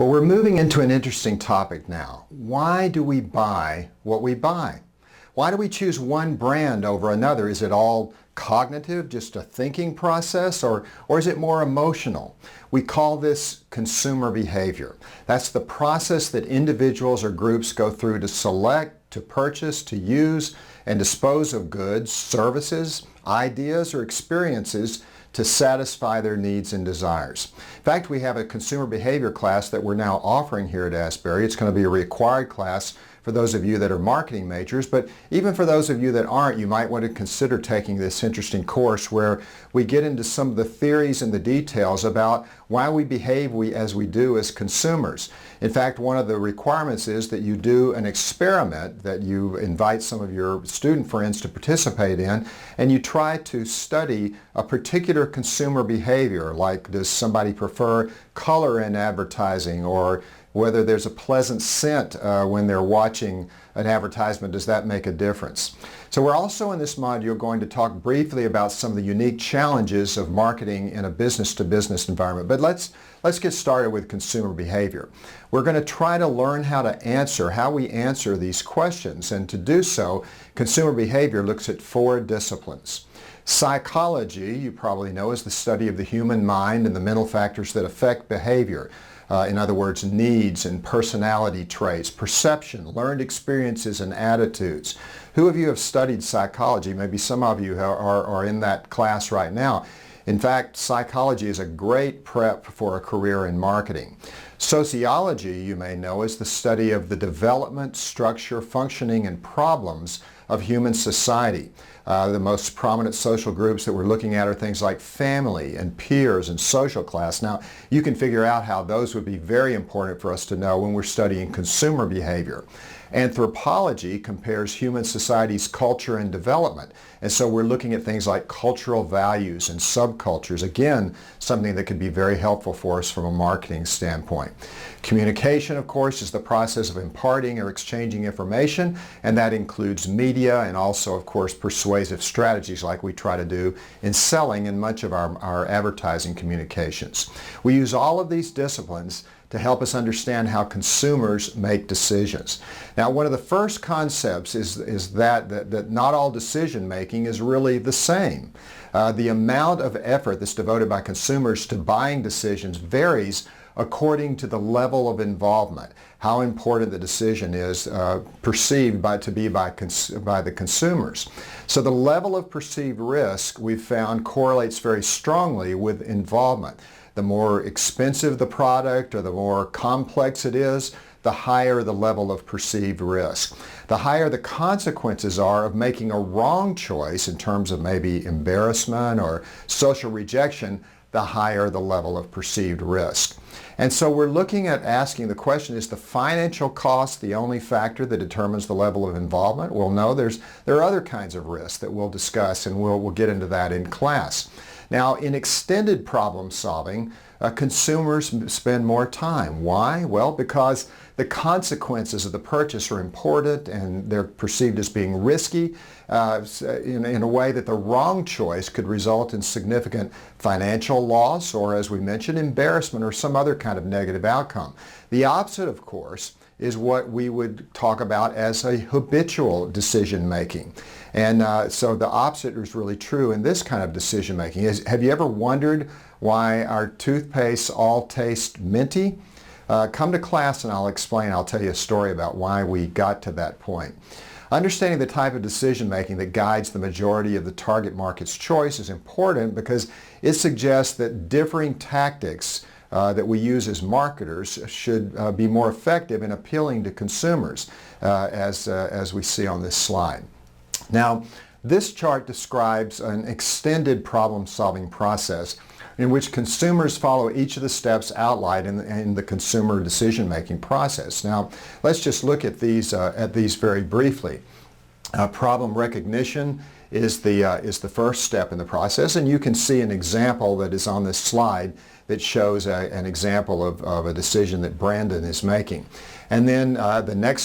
Well, we're moving into an interesting topic now. Why do we buy what we buy? Why do we choose one brand over another? Is it all cognitive, just a thinking process, or is it more emotional? We call this consumer behavior. That's the process that individuals or groups go through to select, to purchase, to use, and dispose of goods, services, ideas, or experiences to satisfy their needs and desires. In fact, we have a consumer behavior class that we're now offering here at Asbury. It's going to be a required class for those of you that are marketing majors, but even for those of you that aren't, you might want to consider taking this interesting course where we get into some of the theories and the details about why we behave as we do as consumers. In fact, one of the requirements is that you do an experiment that you invite some of your student friends to participate in, and you try to study a particular consumer behavior, like does somebody prefer color in advertising, or whether there's a pleasant scent when they're watching an advertisement. Does that make a difference? So we're also in this module going to talk briefly about some of the unique challenges of marketing in a business-to-business environment. But let's get started with consumer behavior. We're going to try to learn how we answer these questions. And to do so, consumer behavior looks at 4 disciplines. Psychology, you probably know, is the study of the human mind and the mental factors that affect behavior. In other words, needs and personality traits, perception, learned experiences, and attitudes. Who of you have studied psychology? Maybe some of you are in that class right now. In fact, psychology is a great prep for a career in marketing. Sociology, you may know, is the study of the development, structure, functioning, and problems of human society. The most prominent social groups that we're looking at are things like family and peers and social class. Now, you can figure out how those would be very important for us to know when we're studying consumer behavior. Anthropology compares human society's culture and development. And so we're looking at things like cultural values and subcultures. Again, something that could be very helpful for us from a marketing standpoint. Communication, of course, is the process of imparting or exchanging information, and that includes media and also, of course, persuasive strategies like we try to do in selling in much of our advertising communications. We use all of these disciplines to help us understand how consumers make decisions. Now, one of the first concepts is that not all decision making is really the same. The amount of effort that's devoted by consumers to buying decisions varies according to the level of involvement, how important the decision is perceived by the consumers. So the level of perceived risk we've found correlates very strongly with involvement. The more expensive the product or the more complex it is, the higher the level of perceived risk. The higher the consequences are of making a wrong choice in terms of maybe embarrassment or social rejection, the higher the level of perceived risk. And so we're looking at asking the question, is the financial cost the only factor that determines the level of involvement? Well, no, there are other kinds of risks that we'll discuss, and we'll get into that in class. Now, in extended problem solving, consumers spend more time. Why? Well, because the consequences of the purchase are important and they're perceived as being risky in a way that the wrong choice could result in significant financial loss or, as we mentioned, embarrassment or some other kind of negative outcome. The opposite, of course, is what we would talk about as a habitual decision making. And so the opposite is really true in this kind of decision making. Have you ever wondered why our toothpastes all taste minty? Come to class and I'll explain. I'll tell you a story about why we got to that point. Understanding the type of decision making that guides the majority of the target market's choice is important because it suggests that differing tactics that we use as marketers should be more effective in appealing to consumers, as we see on this slide. Now, this chart describes an extended problem-solving process in which consumers follow each of the steps outlined in the consumer decision-making process. Now, let's just look at these very briefly. Problem recognition is the first step in the process, and you can see an example that is on this slide that shows an example of a decision that Brandon is making. And then the next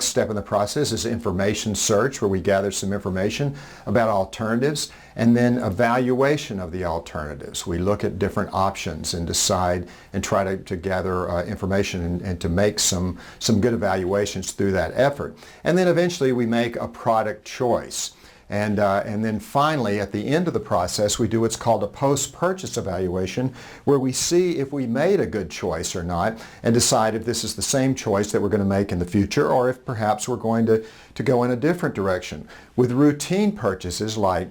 step in the process is information search, where we gather some information about alternatives, and then evaluation of the alternatives. We look at different options and decide and try to gather information and to make some good evaluations through that effort. And then eventually we make a product choice. And then finally, at the end of the process, we do what's called a post-purchase evaluation, where we see if we made a good choice or not and decide if this is the same choice that we're going to make in the future, or if perhaps we're going to go in a different direction. With routine purchases like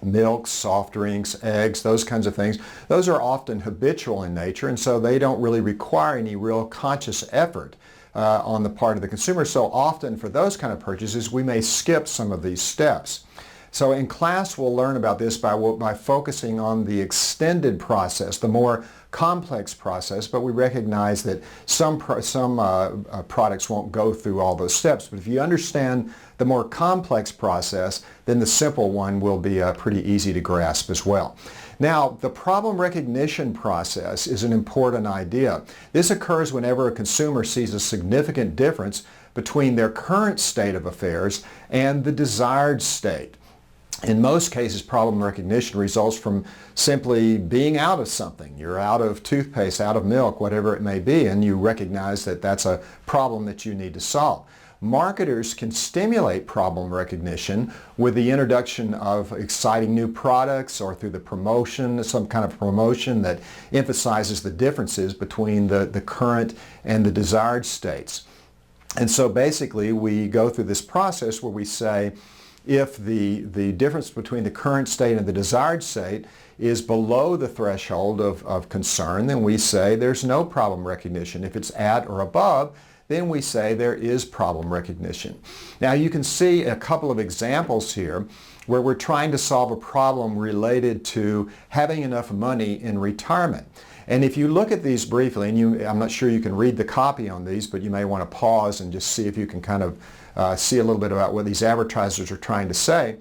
milk, soft drinks, eggs, those kinds of things, those are often habitual in nature, and so they don't really require any real conscious effort on the part of the consumer. So often for those kind of purchases, we may skip some of these steps. So in class, we'll learn about this by focusing on the extended process, the more complex process, but we recognize that some products won't go through all those steps. But if you understand the more complex process, then the simple one will be pretty easy to grasp as well. Now, the problem recognition process is an important idea. This occurs whenever a consumer sees a significant difference between their current state of affairs and the desired state. In most cases, problem recognition results from simply being out of something. You're out of toothpaste, out of milk, whatever it may be, and you recognize that that's a problem that you need to solve. Marketers can stimulate problem recognition with the introduction of exciting new products, or through the promotion, some kind of promotion that emphasizes the differences between the current and the desired states. And so basically we go through this process where we say, if the difference between the current state and the desired state is below the threshold of concern, then we say there's no problem recognition. If it's at or above, then we say there is problem recognition. Now you can see a couple of examples here where we're trying to solve a problem related to having enough money in retirement. And if you look at these briefly, and I'm not sure you can read the copy on these, but you may want to pause and just see if you can kind of see a little bit about what these advertisers are trying to say.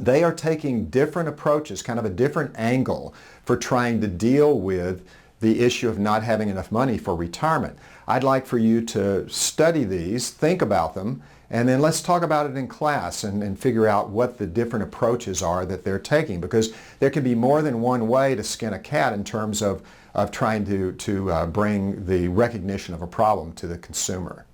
They are taking different approaches, kind of a different angle for trying to deal with the issue of not having enough money for retirement. I'd like for you to study these, think about them, and then let's talk about it in class and figure out what the different approaches are that they're taking, because there can be more than one way to skin a cat in terms of trying to bring the recognition of a problem to the consumer.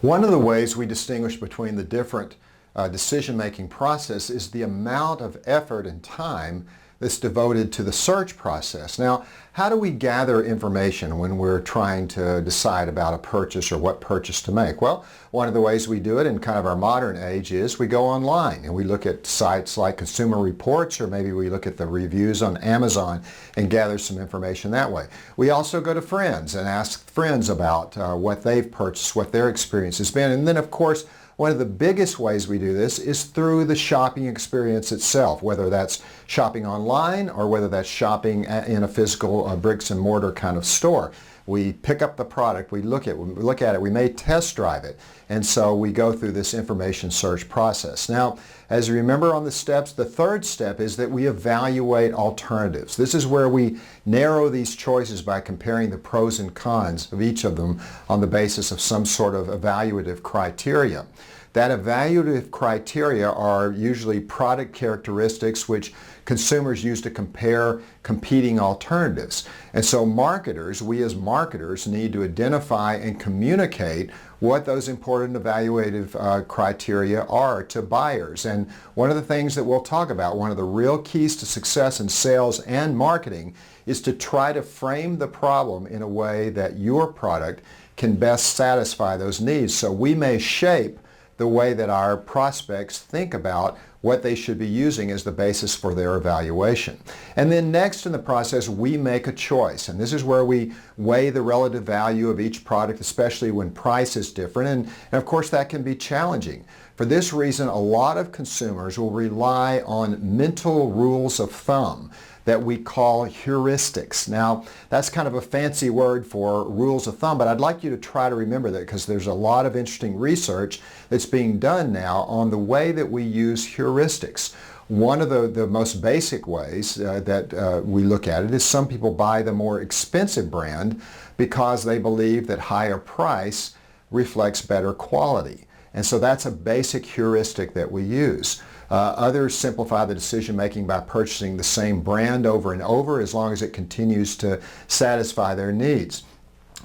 One of the ways we distinguish between the different decision-making process is the amount of effort and time that's devoted to the search process. Now, how do we gather information when we're trying to decide about a purchase or what purchase to make? Well, one of the ways we do it in kind of our modern age is we go online and we look at sites like Consumer Reports, or maybe we look at the reviews on Amazon and gather some information that way. We also go to friends and ask friends about what they've purchased, what their experience has been. And then, of course, one of the biggest ways we do this is through the shopping experience itself, whether that's shopping online or whether that's shopping in a physical bricks and mortar kind of store. We pick up the product, we look at it, we may test drive it, and so we go through this information search process. Now, as you remember on the steps, the third step is that we evaluate alternatives. This is where we narrow these choices by comparing the pros and cons of each of them on the basis of some sort of evaluative criteria. That evaluative criteria are usually product characteristics which consumers use to compare competing alternatives. And so marketers, we as marketers, need to identify and communicate what those important evaluative criteria are to buyers. And one of the things that we'll talk about, one of the real keys to success in sales and marketing, is to try to frame the problem in a way that your product can best satisfy those needs. So we may shape the way that our prospects think about what they should be using as the basis for their evaluation. And then next in the process, we make a choice. And this is where we weigh the relative value of each product, especially when price is different. And of course, that can be challenging. For this reason, a lot of consumers will rely on mental rules of thumb that we call heuristics. Now, that's kind of a fancy word for rules of thumb, but I'd like you to try to remember that because there's a lot of interesting research that's being done now on the way that we use heuristics. One of the most basic ways that we look at it is some people buy the more expensive brand because they believe that higher price reflects better quality. And so that's a basic heuristic that we use. Others simplify the decision making by purchasing the same brand over and over as long as it continues to satisfy their needs.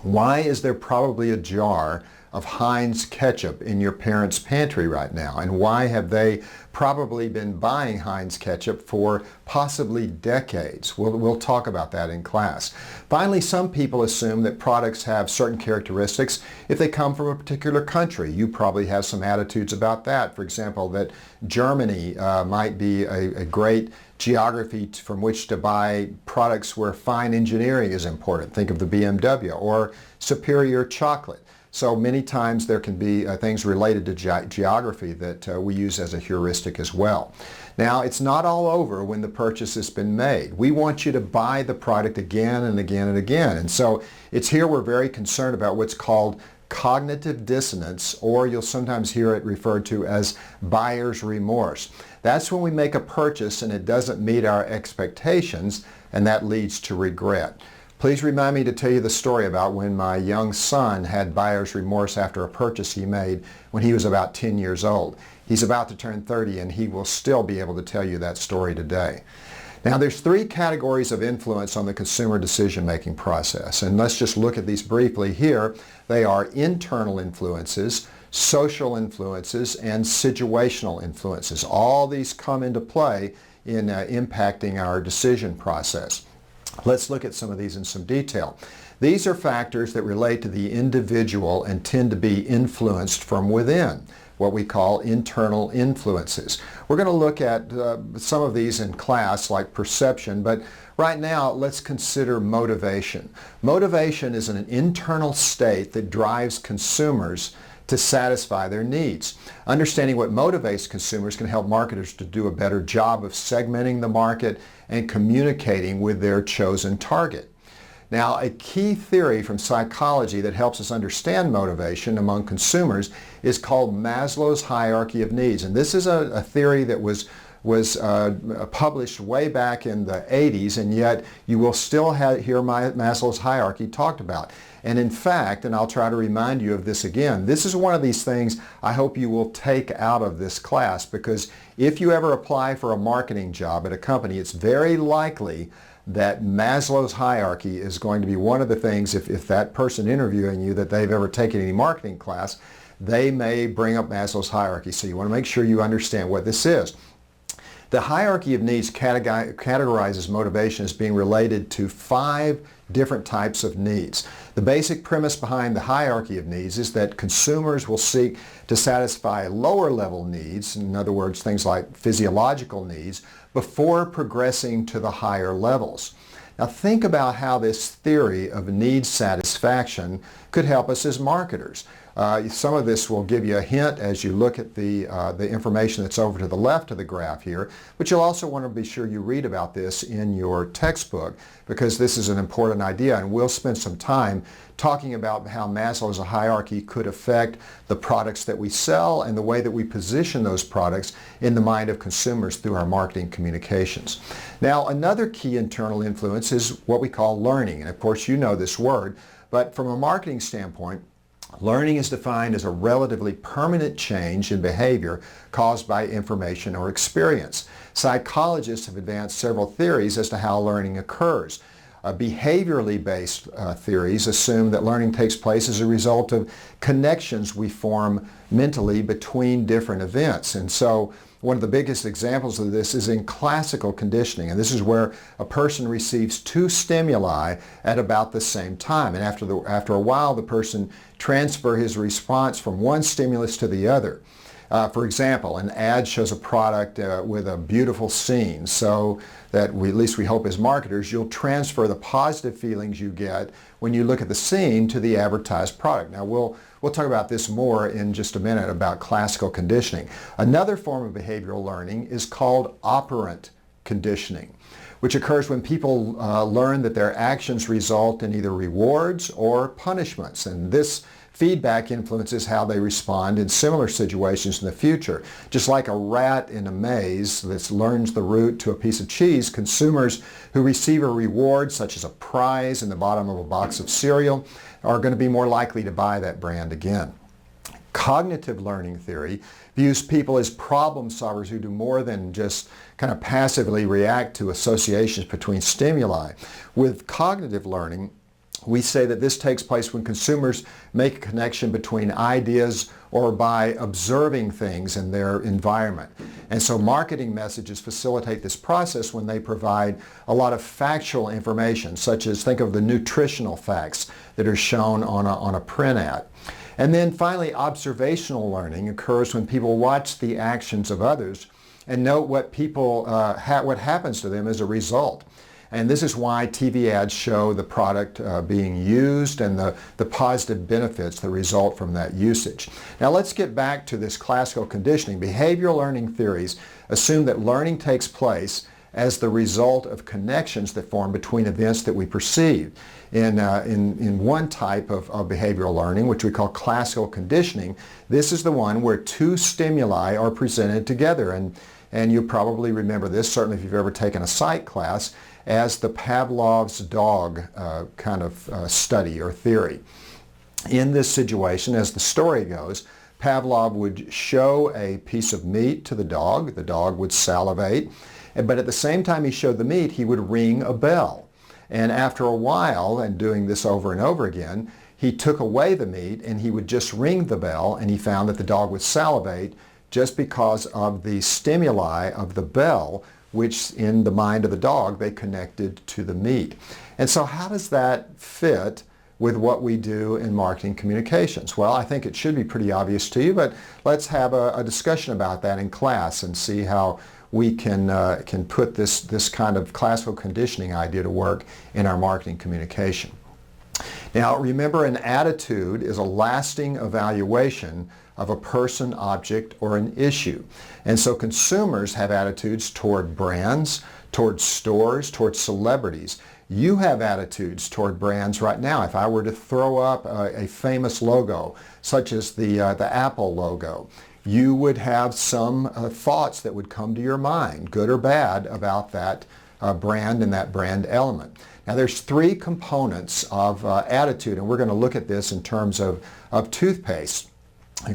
Why is there probably a jar of Heinz ketchup in your parents' pantry right now? And why have they probably been buying Heinz ketchup for possibly decades? We'll talk about that in class. Finally, some people assume that products have certain characteristics if they come from a particular country. You probably have some attitudes about that. For example, that Germany might be a great geography from which to buy products where fine engineering is important. Think of the BMW or superior chocolate. So many times there can be things related to geography that we use as a heuristic as well. Now, it's not all over when the purchase has been made. We want you to buy the product again and again and again. And so it's here we're very concerned about what's called cognitive dissonance, or you'll sometimes hear it referred to as buyer's remorse. That's when we make a purchase and it doesn't meet our expectations, and that leads to regret. Please remind me to tell you the story about when my young son had buyer's remorse after a purchase he made when he was about 10 years old. He's about to turn 30 and he will still be able to tell you that story today. Now, there's three categories of influence on the consumer decision-making process, and let's just look at these briefly here. They are internal influences, social influences, and situational influences. All these come into play in impacting our decision process. Let's look at some of these in some detail. These are factors that relate to the individual and tend to be influenced from within, what we call internal influences. We're going to look at some of these in class, like perception, but right now let's consider motivation. Motivation is an internal state that drives consumers to satisfy their needs. Understanding what motivates consumers can help marketers to do a better job of segmenting the market and communicating with their chosen target. Now, a key theory from psychology that helps us understand motivation among consumers is called Maslow's hierarchy of needs. And this is a theory that was published way back in the 80s, and yet you will still hear Maslow's hierarchy talked about. And in fact, and I'll try to remind you of this again, this is one of these things I hope you will take out of this class, because if you ever apply for a marketing job at a company, it's very likely that Maslow's hierarchy is going to be one of the things, if that person interviewing you, that they've ever taken any marketing class, they may bring up Maslow's hierarchy. So you want to make sure you understand what this is. The hierarchy of needs categorizes motivation as being related to 5 different types of needs. The basic premise behind the hierarchy of needs is that consumers will seek to satisfy lower level needs, in other words, things like physiological needs, before progressing to the higher levels. Now think about how this theory of needs satisfaction could help us as marketers. Some of this will give you a hint as you look at the information that's over to the left of the graph here, but you'll also want to be sure you read about this in your textbook, because this is an important idea, and we'll spend some time talking about how Maslow's hierarchy could affect the products that we sell and the way that we position those products in the mind of consumers through our marketing communications. Now, another key internal influence is what we call learning, and of course you know this word, but from a marketing standpoint, learning is defined as a relatively permanent change in behavior caused by information or experience. Psychologists have advanced several theories as to how learning occurs. Behaviorally based theories assume that learning takes place as a result of connections we form mentally between different events. And so one of the biggest examples of this is in classical conditioning, and this is where a person receives 2 stimuli at about the same time, and after a while the person transfers his response from one stimulus to the other. For example, an ad shows a product with a beautiful scene, so that at least we hope as marketers you'll transfer the positive feelings you get when you look at the scene to the advertised product. Now we'll talk about this more in just a minute about classical conditioning. Another form of behavioral learning is called operant conditioning. which occurs when people learn that their actions result in either rewards or punishments. And this feedback influences how they respond in similar situations in the future. Just like a rat in a maze that learns the route to a piece of cheese, consumers who receive a reward, such as a prize in the bottom of a box of cereal, are going to be more likely to buy that brand again. Cognitive learning theory views people as problem solvers who do more than just kind of passively react to associations between stimuli. With cognitive learning, we say that this takes place when consumers make a connection between ideas or by observing things in their environment. And so marketing messages facilitate this process when they provide a lot of factual information, such as think of the nutritional facts that are shown on a print ad. And then finally, observational learning occurs when people watch the actions of others and note what what happens to them as a result. And this is why TV ads show the product being used and the positive benefits that result from that usage. Now let's get back to this classical conditioning. Behavioral learning theories assume that learning takes place as the result of connections that form between events that we perceive. In one type of behavioral learning, which we call classical conditioning, this is the one where two stimuli are presented together. And you probably remember this, certainly if you've ever taken a psych class, as the Pavlov's dog kind of study or theory. In this situation, as the story goes, Pavlov would show a piece of meat to the dog would salivate, but at the same time he showed the meat, he would ring a bell. And after a while, and doing this over and over again, he took away the meat and he would just ring the bell, and he found that the dog would salivate just because of the stimuli of the bell, which in the mind of the dog they connected to the meat. And so how does that fit with what we do in marketing communications? Well, I think it should be pretty obvious to you, but let's have a discussion about that in class and see how we can put this kind of classical conditioning idea to work in our marketing communication. Now remember, an attitude is a lasting evaluation of a person, object, or an issue. And so consumers have attitudes toward brands, toward stores, toward celebrities. You have attitudes toward brands right now. If I were to throw up a famous logo, such as the Apple logo, you would have some thoughts that would come to your mind, good or bad, about that brand and that brand element. Now there's three components of attitude, and we're going to look at this in terms of toothpaste.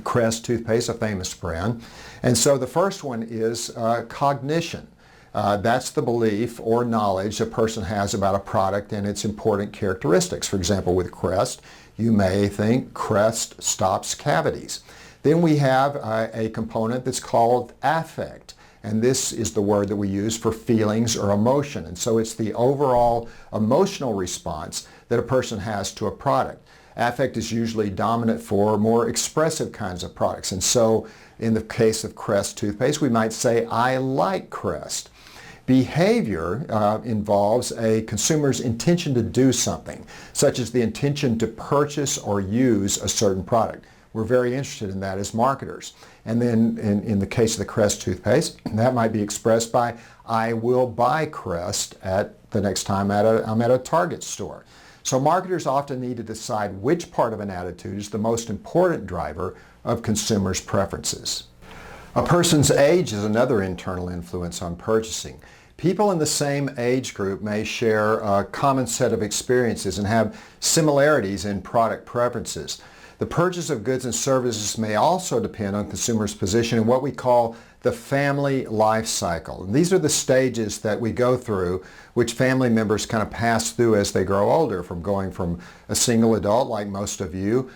Crest toothpaste, a famous brand. And so the first one is cognition. That's the belief or knowledge a person has about a product and its important characteristics. For example, with Crest, you may think Crest stops cavities. Then we have a component that's called affect. And this is the word that we use for feelings or emotion. And so it's the overall emotional response that a person has to a product. Affect is usually dominant for more expressive kinds of products. And so in the case of Crest toothpaste, we might say, I like Crest. Behavior involves a consumer's intention to do something, such as the intention to purchase or use a certain product. We're very interested in that as marketers. And then in the case of the Crest toothpaste, that might be expressed by, I will buy Crest at the next time I'm at a Target store. So marketers often need to decide which part of an attitude is the most important driver of consumers' preferences. A person's age is another internal influence on purchasing. People in the same age group may share a common set of experiences and have similarities in product preferences. The purchase of goods and services may also depend on consumers' position in what we call the family life cycle. And these are the stages that we go through, which family members kind of pass through as they grow older, from going from a single adult like most of you,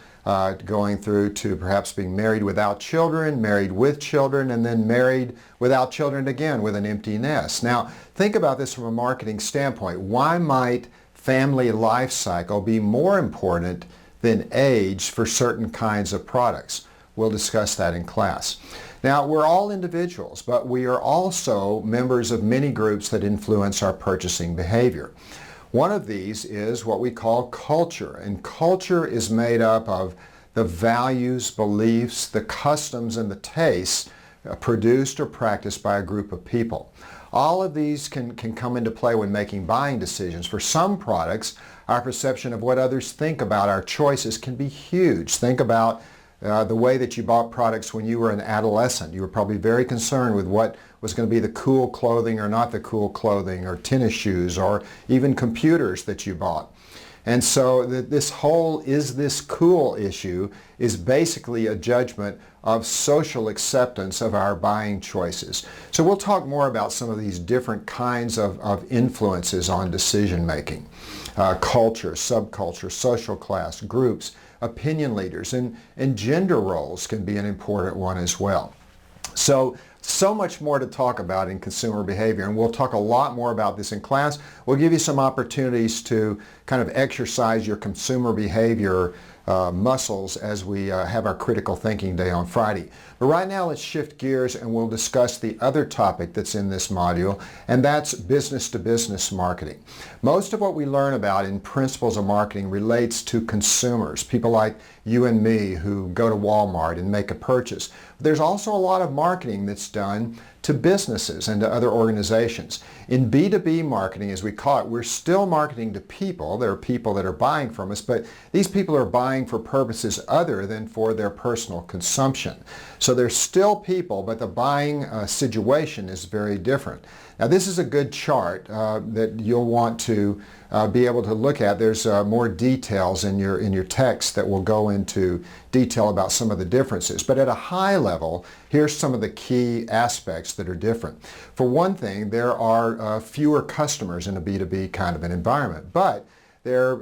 going through to perhaps being married without children, married with children, and then married without children again with an empty nest. Now, think about this from a marketing standpoint. Why might family life cycle be more important than age for certain kinds of products? We'll discuss that in class. Now, we're all individuals, but we are also members of many groups that influence our purchasing behavior. One of these is what we call culture, and culture is made up of the values, beliefs, the customs, and the tastes produced or practiced by a group of people. All of these can come into play when making buying decisions. For some products, our perception of what others think about our choices can be huge. Think about the way that you bought products when you were an adolescent. You were probably very concerned with what was going to be the cool clothing or not the cool clothing, or tennis shoes, or even computers that you bought. And so this whole "is this cool" issue is basically a judgment of social acceptance of our buying choices. So we'll talk more about some of these different kinds of influences on decision making. Culture, subculture, social class, groups, opinion leaders, and gender roles can be an important one as well. So much more to talk about in consumer behavior, and we'll talk a lot more about this in class. We'll give you some opportunities to kind of exercise your consumer behavior muscles as we have our critical thinking day on Friday. But right now let's shift gears and we'll discuss the other topic that's in this module, and that's business-to-business marketing. Most of what we learn about in principles of marketing relates to consumers, people like you and me who go to Walmart and make a purchase. But there's also a lot of marketing that's done to businesses and to other organizations. In B2B marketing, as we call it, we're still marketing to people. There are people that are buying from us, but these people are buying for purposes other than for their personal consumption. So they're still people, but the buying situation is very different. Now this is a good chart that you'll want to be able to look at. There's more details in your text that will go into detail about some of the differences. But at a high level, here's some of the key aspects that are different. For one thing, there are fewer customers in a B2B kind of an environment. But there,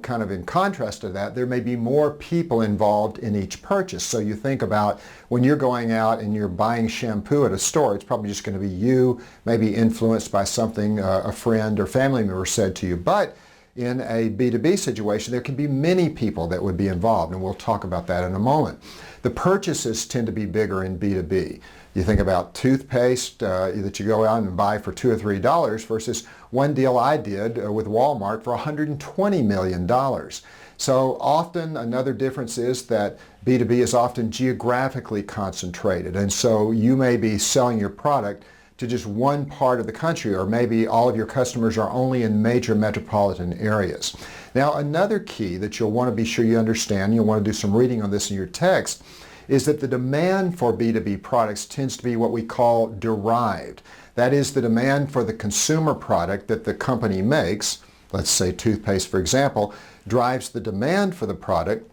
kind of in contrast to that, there may be more people involved in each purchase. So you think about when you're going out and you're buying shampoo at a store, it's probably just going to be you, maybe influenced by something a friend or family member said to you. But in a B2B situation, there can be many people that would be involved, and we'll talk about that in a moment. The purchases tend to be bigger in B2B. You think about toothpaste that you go out and buy for $2 or $3 versus one deal I did with Walmart for $120 million. So often another difference is that B2B is often geographically concentrated, and so you may be selling your product to just one part of the country, or maybe all of your customers are only in major metropolitan areas. Now another key that you'll want to be sure you understand, you'll want to do some reading on this in your text, is that the demand for B2B products tends to be what we call derived. That is, the demand for the consumer product that the company makes, let's say toothpaste for example, drives the demand for the product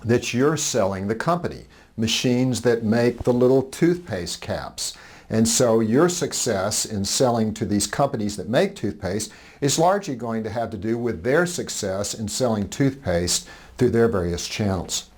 that you're selling the company. Machines that make the little toothpaste caps. And so your success in selling to these companies that make toothpaste is largely going to have to do with their success in selling toothpaste through their various channels.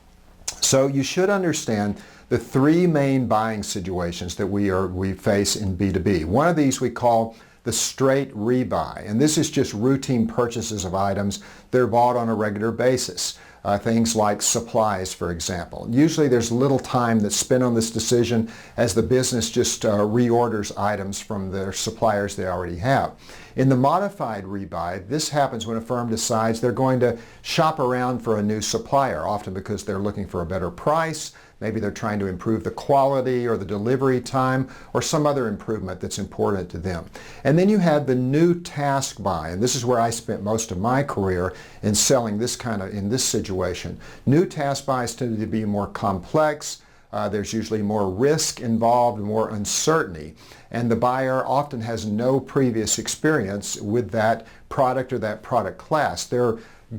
So you should understand the three main buying situations that we face in B2B. One of these we call the straight rebuy, and this is just routine purchases of items that are bought on a regular basis. Things like supplies, for example. Usually there's little time that's spent on this decision as the business just reorders items from their suppliers they already have. In the modified rebuy, this happens when a firm decides they're going to shop around for a new supplier, often because they're looking for a better price. Maybe they're trying to improve the quality or the delivery time or some other improvement that's important to them. And then you have the new task buy, and this is where I spent most of my career in selling in this situation. New task buys tend to be more complex. There's usually more risk involved, more uncertainty, and the buyer often has no previous experience with that product or that product class. They're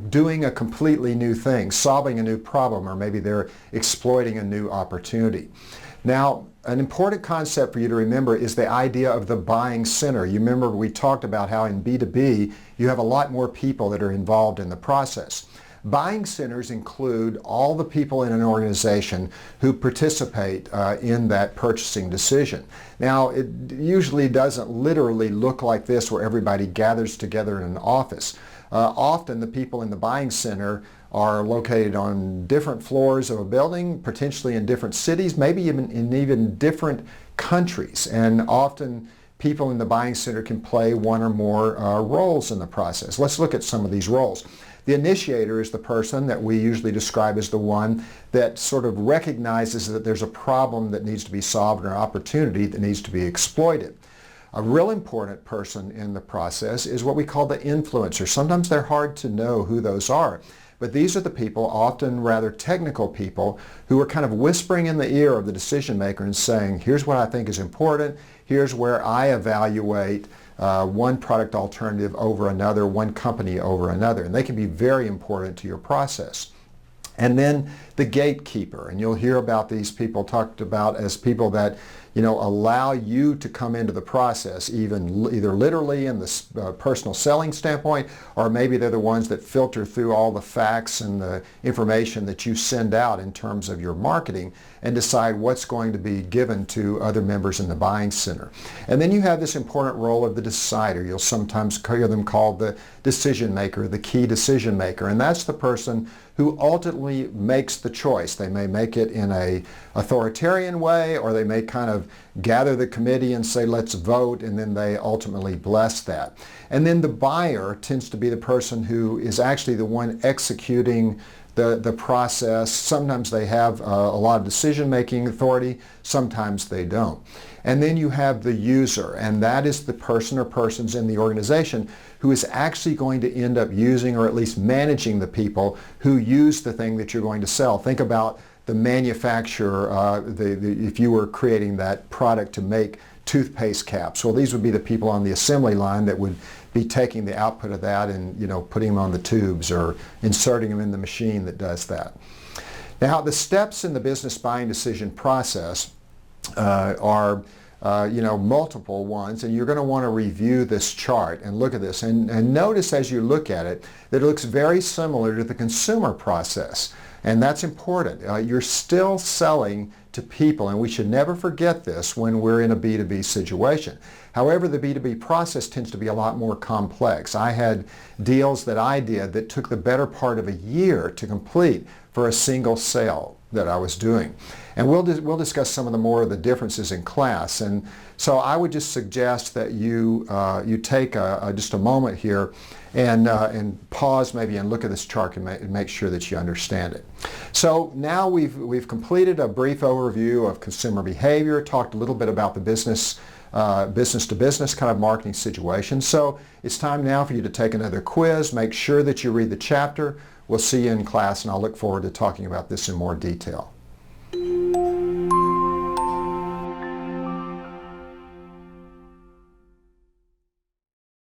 doing a completely new thing, solving a new problem, or maybe they're exploiting a new opportunity. Now, an important concept for you to remember is the idea of the buying center. You remember we talked about how in B2B you have a lot more people that are involved in the process. Buying centers include all the people in an organization who participate in that purchasing decision. Now, it usually doesn't literally look like this where everybody gathers together in an office. Often the people in the buying center are located on different floors of a building, potentially in different cities, maybe even in different countries. And often people in the buying center can play one or more roles in the process. Let's look at some of these roles. The initiator is the person that we usually describe as the one that sort of recognizes that there's a problem that needs to be solved or an opportunity that needs to be exploited. A real important person in the process is what we call the influencer. Sometimes they're hard to know who those are. But these are the people, often rather technical people, who are kind of whispering in the ear of the decision maker and saying, here's what I think is important, here's where I evaluate one product alternative over another, one company over another. And they can be very important to your process. And then the gatekeeper, and you'll hear about these people talked about as people that allow you to come into the process, either literally in the personal selling standpoint, or maybe they're the ones that filter through all the facts and the information that you send out in terms of your marketing and decide what's going to be given to other members in the buying center. And then you have this important role of the decider. You'll sometimes hear them called the decision maker, the key decision maker, and that's the person who ultimately makes the choice. They may make it in an authoritarian way, or they may kind of gather the committee and say, let's vote, and then they ultimately bless that. And then the buyer tends to be the person who is actually the one executing the process. Sometimes they have a lot of decision-making authority, sometimes they don't. And then you have the user, and that is the person or persons in the organization who is actually going to end up using or at least managing the people who use the thing that you're going to sell. Think about the manufacturer, if you were creating that product to make toothpaste caps. Well, these would be the people on the assembly line that would be taking the output of that and putting them on the tubes or inserting them in the machine that does that. Now, the steps in the business buying decision process are multiple ones, and you're going to want to review this chart and look at this and notice as you look at it that it looks very similar to the consumer process, and that's important. You're still selling to people, and we should never forget this when we're in a B2B situation. However, the B2B process tends to be a lot more complex. I had deals that I did that took the better part of a year to complete for a single sale that I was doing. And we'll discuss some of the more of the differences in class. And so I would just suggest that you take just a moment here and pause maybe and look at this chart and make sure that you understand it. So now we've completed a brief overview of consumer behavior, talked a little bit about the business to business kind of marketing situation. So it's time now for you to take another quiz. Make sure that you read the chapter. We'll see you in class, and I'll look forward to talking about this in more detail.